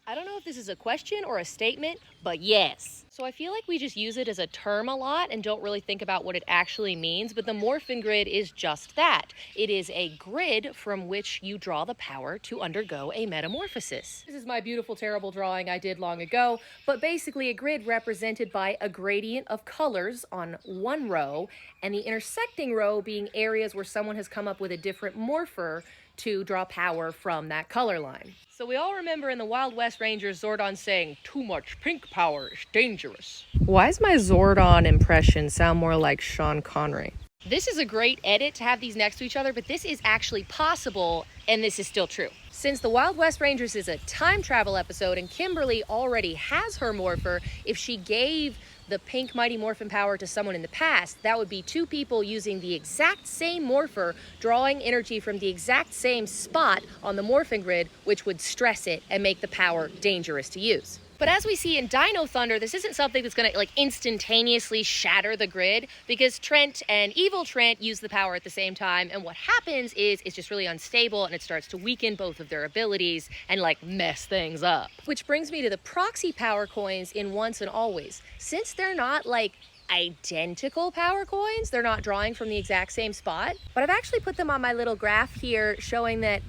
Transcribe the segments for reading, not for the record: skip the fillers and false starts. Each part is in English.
I don't know if this is a question or a statement, but yes. So I feel like we just use it as a term a lot and don't really think about what it actually means, but the Morphin Grid is just that. It is a grid from which you draw the power to undergo a metamorphosis. This is my beautiful, terrible drawing I did long ago, but basically a grid represented by a gradient of colors on one row, and the intersecting row being areas where someone has come up with a different morpher to draw power from that color line. So we all remember in the Wild West Rangers Zordon saying, "Too much pink power is dangerous." Why does my Zordon impression sound more like Sean Connery? This is a great edit to have these next to each other, but this is actually possible, and this is still true. Since the Wild West Rangers is a time travel episode and Kimberly already has her morpher, if she gave the pink Mighty Morphin power to someone in the past, that would be two people using the exact same morpher, drawing energy from the exact same spot on the Morphin Grid, which would stress it and make the power dangerous to use. But as we see in Dino Thunder, this isn't something that's going to instantaneously shatter the grid, because Trent and Evil Trent use the power at the same time, and what happens is it's just really unstable and it starts to weaken both of their abilities and mess things up. Which brings me to the proxy power coins in Once and Always. Since they're not identical power coins, they're not drawing from the exact same spot, but I've actually put them on my little graph here showing that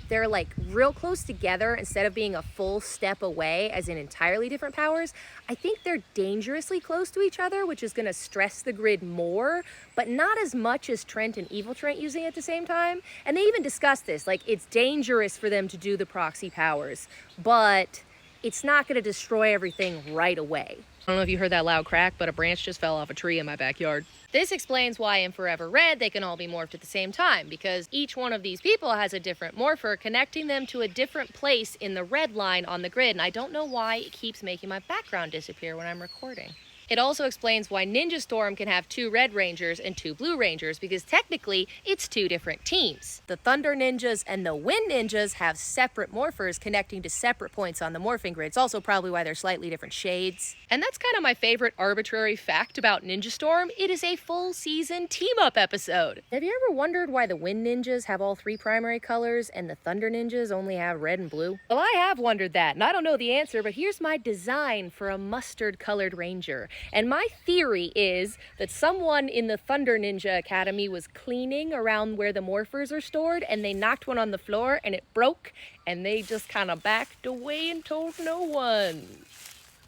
they're real close together instead of being a full step away as in entirely different powers. I think they're dangerously close to each other, which is going to stress the grid more, but not as much as Trent and Evil Trent using it at the same time. And they even discussed this, it's dangerous for them to do the proxy powers, but it's not going to destroy everything right away. I don't know if you heard that loud crack, but a branch just fell off a tree in my backyard. This explains why in Forever Red they can all be morphed at the same time, because each one of these people has a different morpher connecting them to a different place in the red line on the grid, and I don't know why it keeps making my background disappear when I'm recording. It also explains why Ninja Storm can have 2 Red Rangers and 2 Blue Rangers, because technically it's 2 different teams. The Thunder Ninjas and the Wind Ninjas have separate morphers connecting to separate points on the morphing grid. It's also probably why they're slightly different shades. And that's kind of my favorite arbitrary fact about Ninja Storm. It is a full season team-up episode. Have you ever wondered why the Wind Ninjas have all 3 primary colors and the Thunder Ninjas only have red and blue? Well, I have wondered that, and I don't know the answer, but here's my design for a mustard-colored ranger. And my theory is that someone in the Thunder Ninja Academy was cleaning around where the morphers are stored, and they knocked one on the floor and it broke, and they just kind of backed away and told no one.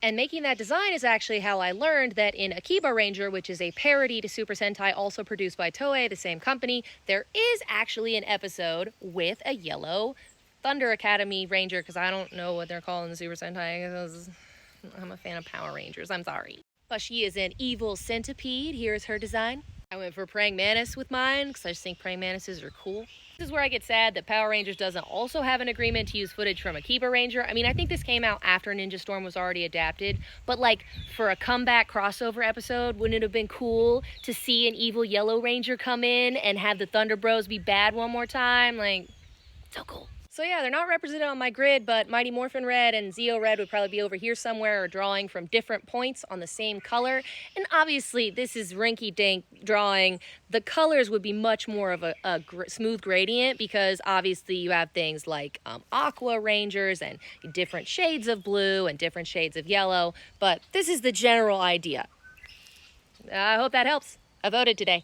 And making that design is actually how I learned that in Akiba Ranger, which is a parody to Super Sentai also produced by Toei, the same company, there is actually an episode with a yellow Thunder Academy Ranger, because I don't know what they're calling the Super Sentai. I'm a fan of Power Rangers, I'm sorry. But she is an evil centipede. Here's her design. I went for praying mantis with mine because I just think praying mantises are cool. This is where I get sad that Power Rangers doesn't also have an agreement to use footage from Akiba Ranger. I mean, I think this came out after Ninja Storm was already adapted, but for a comeback crossover episode, wouldn't it have been cool to see an evil Yellow Ranger come in and have the Thunder Bros be bad one more time? So cool. So yeah, they're not represented on my grid, but Mighty Morphin Red and Zeo Red would probably be over here somewhere or drawing from different points on the same color. And obviously, this is rinky-dink drawing. The colors would be much more of a smooth gradient, because obviously you have things like Aqua Rangers and different shades of blue and different shades of yellow. But this is the general idea. I hope that helps. I voted today.